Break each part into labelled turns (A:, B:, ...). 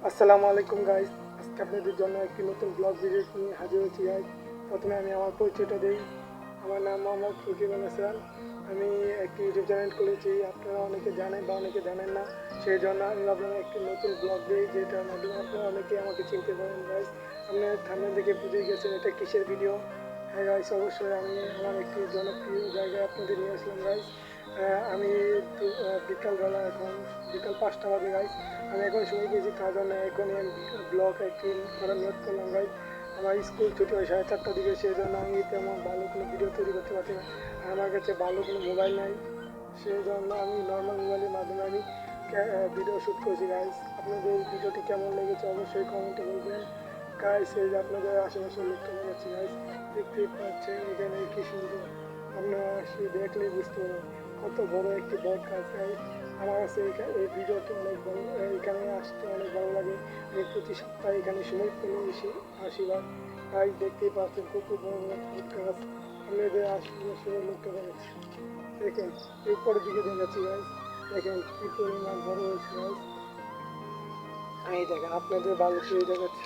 A: আসসালামু আলাইকুম গাইস, আজকে আপনাদের জন্য একটি নতুন ব্লগ ভিডিও নিয়ে হাজির হয়েছি গাইস। প্রথমে আমি আমার পরিচয়টা দিই। আমার নাম মোহাম্মদ রকিবুল হাসান। আমি একটি ইউটিউব চ্যানেল খুলেছি, আপনারা অনেকে জানেন বা অনেকে জানেন না। সেই জন্য আমি ভাবলাম একটি নতুন ব্লগ দিই, যেটার মাধ্যমে আপনারা অনেকে আমাকে চিনতে পারেন গাইস। আপনারা থাম্বনেল দেখে বুঝে গেছেন এটা কিসের ভিডিও। হ্যাঁ গাইস, অবশ্যই আমি আমার একটি জনপ্রিয় জায়গায় আপনাদের নিয়ে আসলাম গাইস। আমি বিকালবেলা, এখন বিকাল 5টা বাজে গাইস। আমি এখন সময় পেয়েছি, তার জন্য এখনই আমি ব্লগ একটি করার নিয়ত করলাম গাইস। আমার স্কুল ছুটি হয় 4:30টার দিকে, সেই জন্য আমি তেমন ভালো কোনো ভিডিও তৈরি করতে পারছি না। আর আমার কাছে ভালো কোনো মোবাইল নাই, সেই জন্য আমি নর্মাল মোবাইলের মাধ্যমে আমি ভিডিও শ্যুট করছি গাইস। আপনাদের ভিডিওটি কেমন লেগেছে অবশ্যই কমেন্টে বলবেন গাইস। এই যে আপনাদের আশেপাশে লক্ষ্য দেখাচ্ছি গাইস, দেখতেই পাচ্ছেন এখানে কি সুন্দর। আপনারা সে দেখলেই বুঝতে পারবেন কত বড় একটি বট গাছ গাইস। আমার কাছে এই ভিডিওটি অনেক ভালো, এখানে আসতে অনেক ভালো লাগে। আমি প্রতি সপ্তাহে এখানে সময় পেলে এসে আসি গাইস। দেখতেই পাচ্ছেন কত বড় বড় বট গাছ। আপনাদের আশেপাশে লক্ষ্য দেখাচ্ছি, দেখেন এই উপরের দিকে দেখাচ্ছি গাইস। দেখেন কি পরিমাণ বড় হয়েছে গাইস। এই দেখেন আপনাদের ভালো করে দেখাচ্ছি,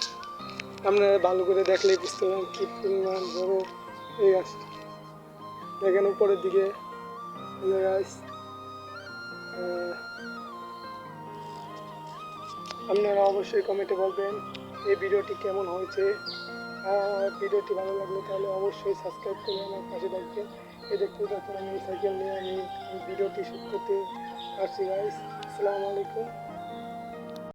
A: আপনারা ভালো করে দেখলেই বুঝতে পারেন কি পরিমাণ বড় এই গাছটি। দেখেন উপরের দিকে গাইস। আপনারা অবশ্যই কমেন্টে বলবেন এই ভিডিওটি কেমন হয়েছে। আর ভিডিওটি ভালো লাগলে তাহলে অবশ্যই সাবস্ক্রাইব করে আমার পাশে থাকবেন। এই দেখতে পাচ্ছেন আমি সাইকেল নিয়ে আমি ভিডিওটি শ্যুট করতে পারছি গাইস। আসসালামু আলাইকুম।